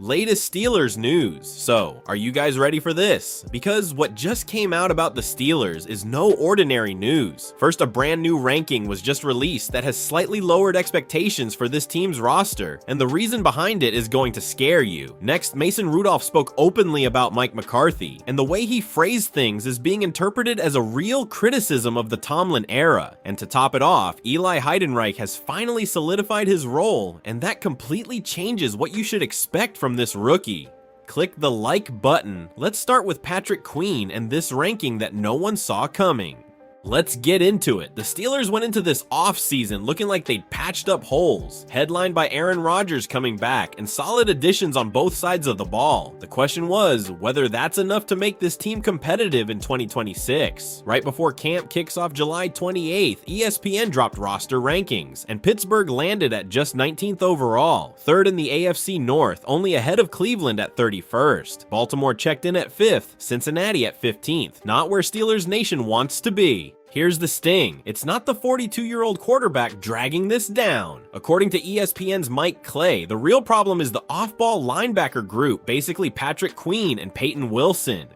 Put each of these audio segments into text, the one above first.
Latest Steelers news. So, are you guys ready for this? Because what just came out about the Steelers is no ordinary news. First, a brand new ranking was just released that has slightly lowered expectations for this team's roster, and the reason behind it is going to scare you. Next, Mason Rudolph spoke openly about Mike McCarthy, and the way he phrased things is being interpreted as a real criticism of the Tomlin era. And to top it off, Eli Heidenreich has finally solidified his role, and that completely changes what you should expect from this rookie. Click the like button. Let's start with Patrick Queen and this ranking that no one saw coming. Let's get into it. The Steelers went into this offseason looking like they'd patched up holes, headlined by Aaron Rodgers coming back and solid additions on both sides of the ball. The question was whether that's enough to make this team competitive in 2026. Right before camp kicks off July 28th, ESPN dropped roster rankings, and Pittsburgh landed at just 19th overall, third in the AFC North, only ahead of Cleveland at 31st. Baltimore checked in at 5th, Cincinnati at 15th, not where Steelers Nation wants to be. Here's the sting. It's not the 42-year-old quarterback dragging this down. According to ESPN's Mike Clay, the real problem is the off-ball linebacker group, basically Patrick Queen and Peyton Wilson.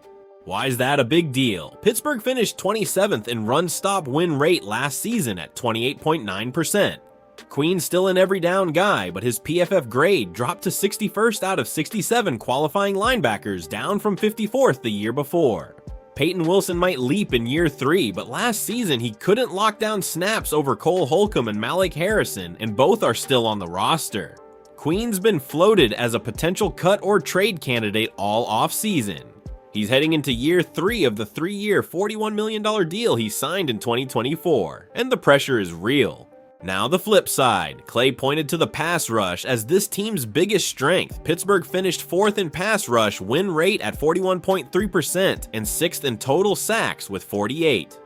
Why is that a big deal? Pittsburgh finished 27th in run-stop-win rate last season at 28.9%. Queen's still an every down guy, but his PFF grade dropped to 61st out of 67 qualifying linebackers, down from 54th the year before. Peyton Wilson might leap in year 3, but last season he couldn't lock down snaps over Cole Holcomb and Malik Harrison, and both are still on the roster. Queen's been floated as a potential cut or trade candidate all offseason. He's heading into year 3 of the 3-year, $41 million deal he signed in 2024, and the pressure is real. Now the flip side. Clay pointed to the pass rush as this team's biggest strength. Pittsburgh finished 4th in pass rush win rate at 41.3% and 6th in total sacks with 48.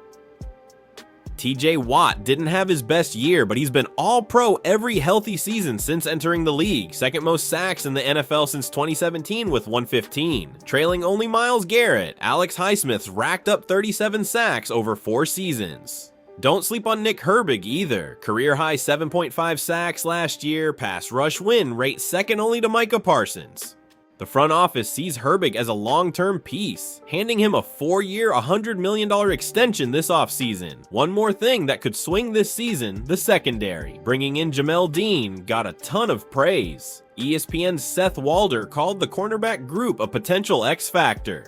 TJ Watt didn't have his best year, but he's been all-pro every healthy season since entering the league, second most sacks in the NFL since 2017 with 115. Trailing only Myles Garrett, Alex Highsmith's racked up 37 sacks over 4 seasons. Don't sleep on Nick Herbig either. Career high 7.5 sacks last year, pass rush win rate second only to Micah Parsons. The front office sees Herbig as a long-term piece, handing him a 4-year, $100 million extension this offseason. One more thing that could swing this season, the secondary. Bringing in Jamel Dean got a ton of praise. ESPN's Seth Walder called the cornerback group a potential X-factor.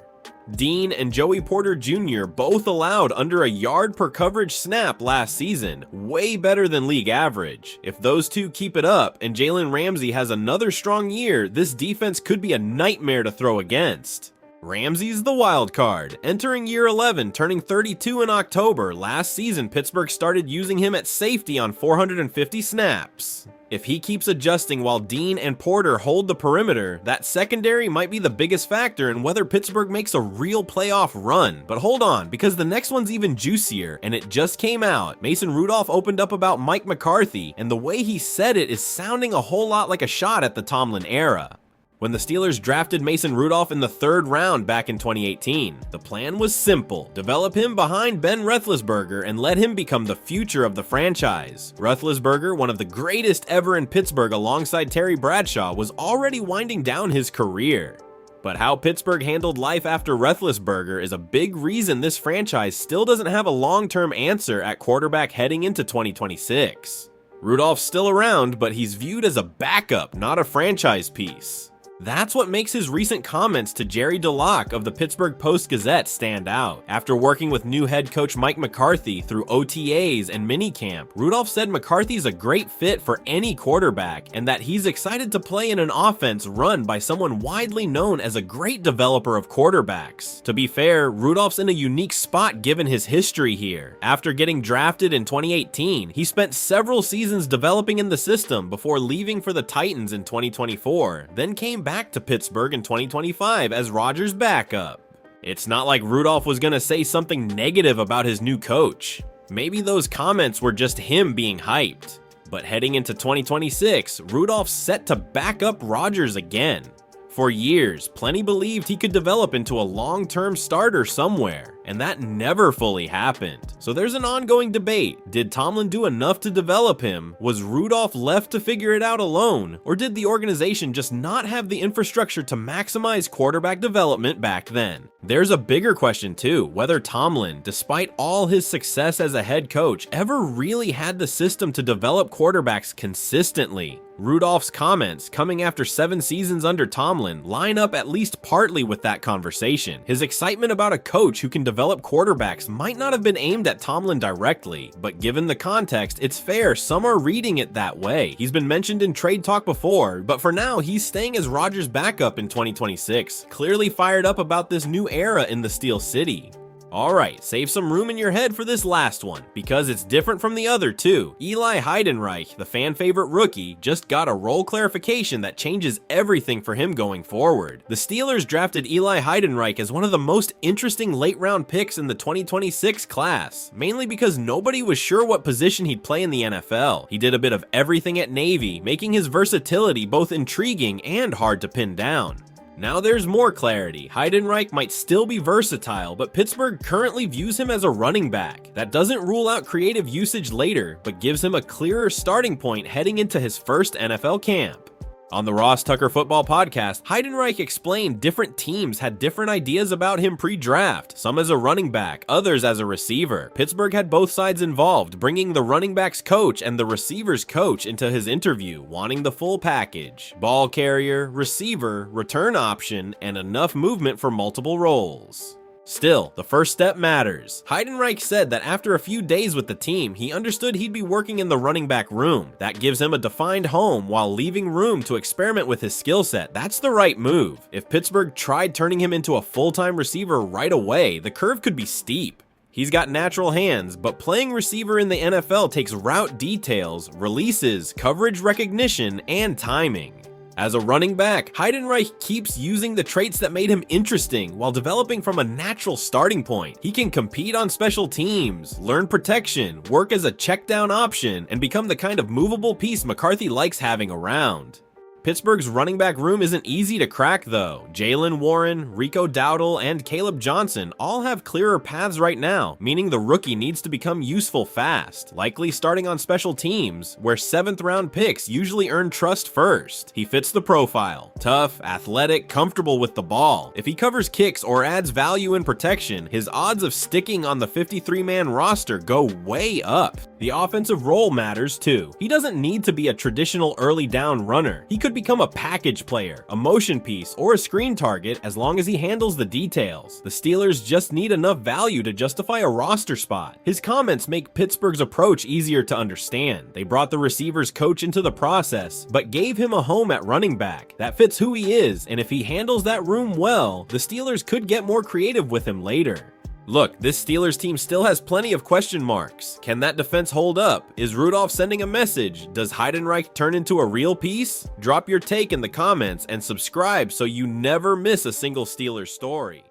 Dean and Joey Porter Jr. both allowed under a yard per coverage snap last season, way better than league average. If those two keep it up and Jalen Ramsey has another strong year, this defense could be a nightmare to throw against. Ramsey's the wild card, entering year 11, turning 32 in October. Last season, Pittsburgh started using him at safety on 450 snaps. If he keeps adjusting while Dean and Porter hold the perimeter, that secondary might be the biggest factor in whether Pittsburgh makes a real playoff run. But hold on, because the next one's even juicier, and it just came out. Mason Rudolph opened up about Mike McCarthy, and the way he said it is sounding a whole lot like a shot at the Tomlin era. When the Steelers drafted Mason Rudolph in the 3rd round back in 2018, the plan was simple: develop him behind Ben Roethlisberger and let him become the future of the franchise. Roethlisberger, one of the greatest ever in Pittsburgh alongside Terry Bradshaw, was already winding down his career. But how Pittsburgh handled life after Roethlisberger is a big reason this franchise still doesn't have a long-term answer at quarterback heading into 2026. Rudolph's still around, but he's viewed as a backup, not a franchise piece. That's what makes his recent comments to Jerry DeLocke of the Pittsburgh Post-Gazette stand out. After working with new head coach Mike McCarthy through OTAs and minicamp, Rudolph said McCarthy's a great fit for any quarterback and that he's excited to play in an offense run by someone widely known as a great developer of quarterbacks. To be fair, Rudolph's in a unique spot given his history here. After getting drafted in 2018, he spent several seasons developing in the system before leaving for the Titans in 2024, then came back to Pittsburgh in 2025 as Rodgers' backup. It's not like Rudolph was gonna say something negative about his new coach. Maybe those comments were just him being hyped. But heading into 2026, Rudolph's set to back up Rodgers again. For years, plenty believed he could develop into a long-term starter somewhere, and that never fully happened. So there's an ongoing debate. Did Tomlin do enough to develop him? Was Rudolph left to figure it out alone? Or did the organization just not have the infrastructure to maximize quarterback development back then? There's a bigger question too, whether Tomlin, despite all his success as a head coach, ever really had the system to develop quarterbacks consistently. Rudolph's comments, coming after 7 seasons under Tomlin, line up at least partly with that conversation. His excitement about a coach who can develop quarterbacks might not have been aimed at Tomlin directly, but given the context, it's fair some are reading it that way. He's been mentioned in trade talk before, but for now, he's staying as Rodgers' backup in 2026, clearly fired up about this new era in the Steel City. Alright, save some room in your head for this last one, because it's different from the other two. Eli Heidenreich, the fan favorite rookie, just got a role clarification that changes everything for him going forward. The Steelers drafted Eli Heidenreich as one of the most interesting late round picks in the 2026 class, mainly because nobody was sure what position he'd play in the NFL. He did a bit of everything at Navy, making his versatility both intriguing and hard to pin down. Now there's more clarity. Heidenreich might still be versatile, but Pittsburgh currently views him as a running back. That doesn't rule out creative usage later, but gives him a clearer starting point heading into his first NFL camp. On the Ross Tucker Football Podcast, Heidenreich explained different teams had different ideas about him pre-draft, some as a running back, others as a receiver. Pittsburgh had both sides involved, bringing the running back's coach and the receiver's coach into his interview, wanting the full package: ball carrier, receiver, return option, and enough movement for multiple roles. Still, the first step matters. Heidenreich said that after a few days with the team, he understood he'd be working in the running back room. That gives him a defined home while leaving room to experiment with his skill set. That's the right move. If Pittsburgh tried turning him into a full-time receiver right away, the curve could be steep. He's got natural hands, but playing receiver in the NFL takes route details, releases, coverage recognition, and timing. As a running back, Heidenreich keeps using the traits that made him interesting while developing from a natural starting point. He can compete on special teams, learn protection, work as a check-down option, and become the kind of movable piece McCarthy likes having around. Pittsburgh's running back room isn't easy to crack though. Jaylen Warren, Rico Dowdle, and Caleb Johnson all have clearer paths right now, meaning the rookie needs to become useful fast, likely starting on special teams, where 7th round picks usually earn trust first. He fits the profile: tough, athletic, comfortable with the ball. If he covers kicks or adds value in protection, his odds of sticking on the 53-man roster go way up. The offensive role matters too. He doesn't need to be a traditional early down runner. He could become a package player, a motion piece, or a screen target as long as he handles the details. The Steelers just need enough value to justify a roster spot. His comments make Pittsburgh's approach easier to understand. They brought the receiver's coach into the process, but gave him a home at running back. That fits who he is, and if he handles that room well, the Steelers could get more creative with him later. Look, this Steelers team still has plenty of question marks. Can that defense hold up? Is Rudolph sending a message? Does Heidenreich turn into a real piece? Drop your take in the comments and subscribe so you never miss a single Steelers story.